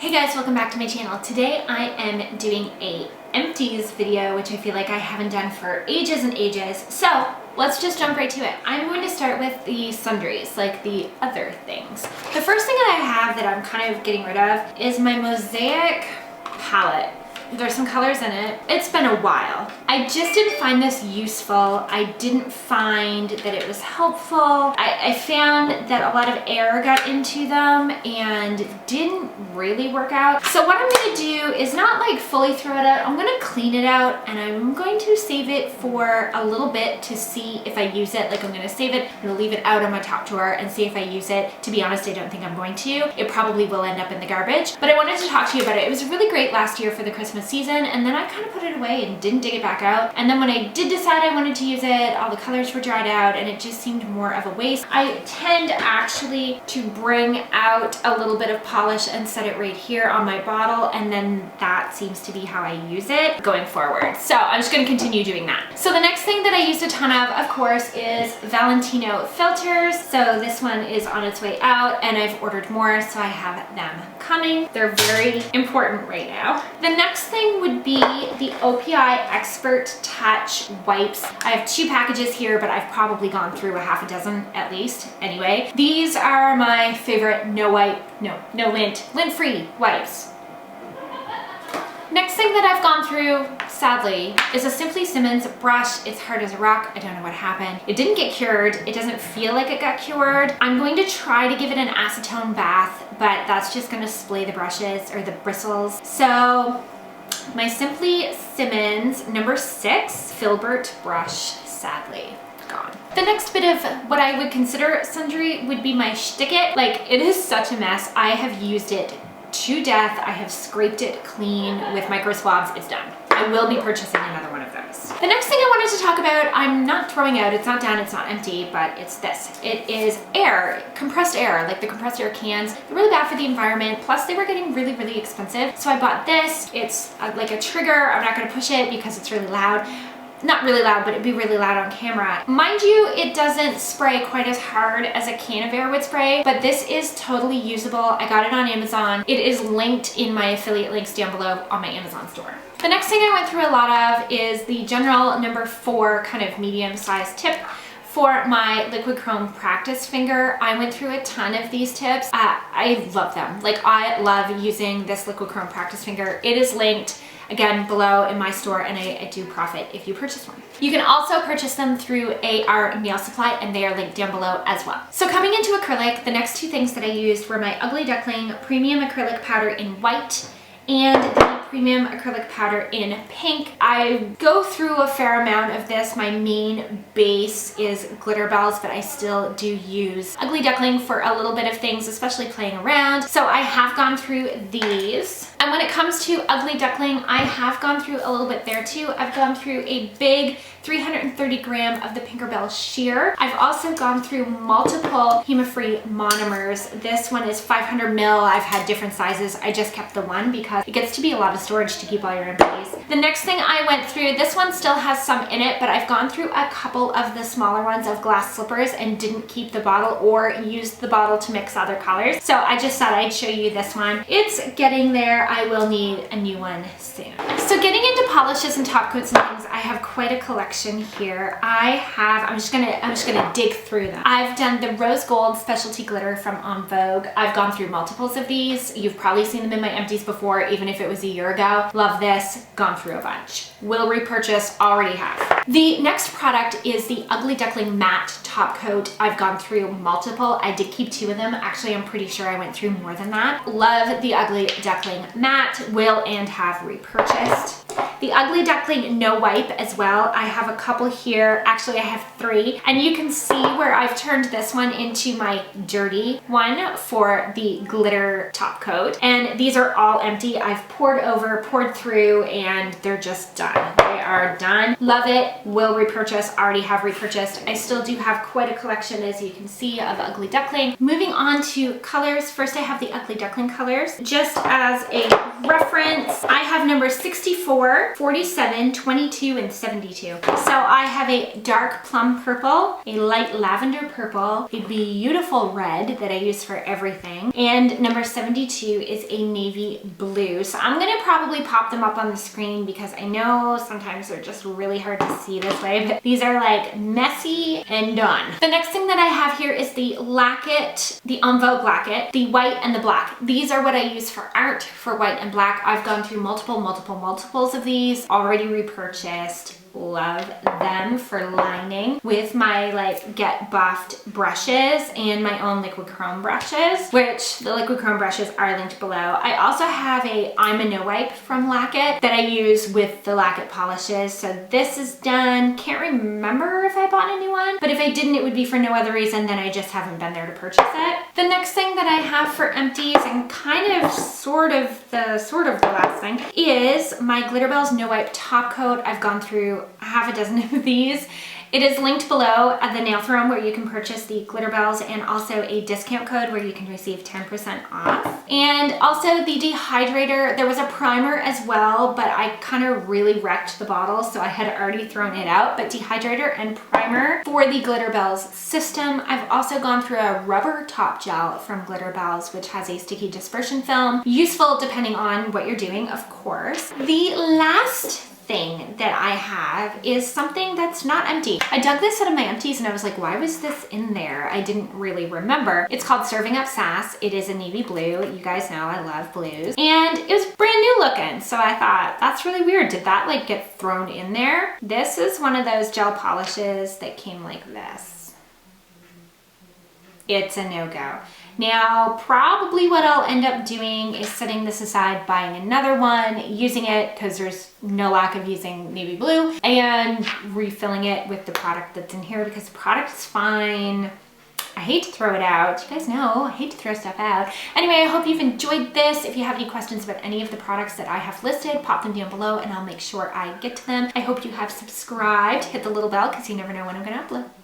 Hey guys, welcome back to my channel. Today I am doing a empties video, which I feel like I haven't done for ages and ages. So let's just jump right to it. I'm going to start with the sundries, like the other things. The first thing that I have that I'm kind of getting rid of is my Mosaic Palette. There's some colors in it. It's been a while. I just didn't find this useful. I didn't find that it was helpful. I found that a lot of air got into them and didn't really work out. So what I'm gonna do is not like fully throw it out. I'm gonna clean it out and I'm going to save it for a little bit to see if I use it. Like I'm gonna save it, I'm gonna leave it out on my top drawer and see if I use it. To be honest, I don't think I'm going to. It probably will end up in the garbage, but I wanted to talk to you about it. It was really great last year for the Christmas season, and then I kind of put it away and didn't dig it back out. And then when I did decide I wanted to use it, all the colors were dried out and it just seemed more of a waste. I tend actually to bring out a little bit of polish and set it right here on my bottle, and then that seems to be how I use it going forward. So I'm just going to continue doing that. So the next thing that I used a ton of course, is Valentino Filters. So this one is on its way out and I've ordered more, so I have them coming. They're very important right now. The next thing would be the OPI Touch Wipes. I have 2 packages here, but I've probably gone through a half a dozen at least. Anyway, these are my favorite lint-free wipes. Next thing that I've gone through, sadly, is a Simply Simmons brush. It's hard as a rock. I don't know what happened. It didn't get cured. It doesn't feel like it got cured. I'm going to try to give it an acetone bath, but that's just going to splay the brushes or the bristles. So my Simply Simmons number 6 filbert brush, sadly gone. The next bit of what I would consider sundry would be my Stick-It. Like, it is such a mess. I have used it to death. I have scraped it clean with micro swabs. It's done. I will be purchasing another one of those. The next thing I wanted to talk about, I'm not throwing out, it's not done, it's not empty, but it's this. It is air, compressed air, like the compressed air cans. They're really bad for the environment, plus they were getting really, really expensive. So I bought this. It's like a trigger. I'm not gonna push it because it's really loud. Not really loud, but it'd be really loud on camera. Mind you, it doesn't spray quite as hard as a can of air would spray, but this is totally usable. I got it on Amazon. It is linked in my affiliate links down below on my Amazon store. The next thing I went through a lot of is the general number 4 kind of medium-sized tip for my liquid chrome practice finger. I went through a ton of these tips. I love them. Like, I love using this liquid chrome practice finger. It is linked again below in my store, and I do profit if you purchase one. You can also purchase them through AR Nail Supply, and they are linked down below as well. So coming into acrylic, the next 2 things that I used were my Ugly Duckling premium acrylic powder in white and the premium acrylic powder in pink. I go through a fair amount of this. My main base is Glitterbels, but I still do use Ugly Duckling for a little bit of things, especially playing around. So I have gone through these. And when it comes to Ugly Duckling, I have gone through a little bit there too. I've gone through a big 330 gram of the Tinkerbell sheer. I've also gone through multiple HEMA-free monomers. This one is 500 mil. I've had different sizes. I just kept the one because it gets to be a lot of storage to keep all your empties. The next thing I went through, this one still has some in it, but I've gone through a couple of the smaller ones of glass slippers and didn't keep the bottle or used the bottle to mix other colors. So I just thought I'd show you this one. It's getting there. I will need a new one soon. So getting into polishes and top coats and things, I have quite a collection here. I'm just gonna dig through them. I've done the rose gold specialty glitter from En Vogue. I've gone through multiples of these. You've probably seen them in my empties before, even if it was a year ago. Love this. Gone through a bunch. Will repurchase. Already have. The next product is the Ugly Duckling matte top coat. I've gone through multiple. I did keep 2 of them. Actually, I'm pretty sure I went through more than that. Love the Ugly Duckling matte. Will and have repurchased. The Ugly Duckling no wipe as well. I have a couple here. Actually, I have 3. And you can see where I've turned this one into my dirty one for the glitter top coat. And these are all empty. I've poured over, poured through, and they're just done. They are done. Love it. Will repurchase. Already have repurchased. I still do have quite a collection, as you can see, of Ugly Duckling. Moving on to colors. First, I have the Ugly Duckling colors. Just as a reference, I have number 64 44, 47, 22, and 72. So I have a dark plum purple, a light lavender purple, a beautiful red that I use for everything, and number 72 is a navy blue. So I'm gonna probably pop them up on the screen because I know sometimes they're just really hard to see this way, but these are like messy and done. The next thing that I have here is the Lacket, the En Vogue Lacket, the white and the black. These are what I use for art, for white and black. I've gone through multiples of these, already repurchased. Love them for lining with my like Get Buffed brushes and my own liquid chrome brushes, which the liquid chrome brushes are linked below. I also have a I'm a No Wipe from Lacket that I use with the Lacket polishes. So this is done. Can't remember if I bought a new one, but if I didn't, it would be for no other reason than I just haven't been there to purchase it. The next thing that I have for empties, and kind of sort of the last thing, is my Glitterbels No Wipe top coat. I've gone through half a dozen of these. It is linked below at the nail throne where you can purchase the Glitterbels, and also a discount code where you can receive 10% off. And also the dehydrator. There was a primer as well, but I kind of really wrecked the bottle, so I had already thrown it out. But dehydrator and primer for the Glitterbels system. I've also gone through a rubber top gel from Glitterbels, which has a sticky dispersion film. Useful depending on what you're doing, of course. The last thing that I have is something that's not empty. I dug this out of my empties and I was like, why was this in there? I didn't really remember. It's called Serving Up Sass. It is a navy blue. You guys know I love blues. And it was brand new looking. So I thought, that's really weird. Did that like get thrown in there? This is one of those gel polishes that came like this. It's a no-go. Now, probably what I'll end up doing is setting this aside, buying another one, using it because there's no lack of using navy blue, and refilling it with the product that's in here because the product is fine. I hate to throw it out. You guys know I hate to throw stuff out. Anyway, I hope you've enjoyed this. If you have any questions about any of the products that I have listed, pop them down below and I'll make sure I get to them. I hope you have subscribed, hit the little bell because you never know when I'm going to upload.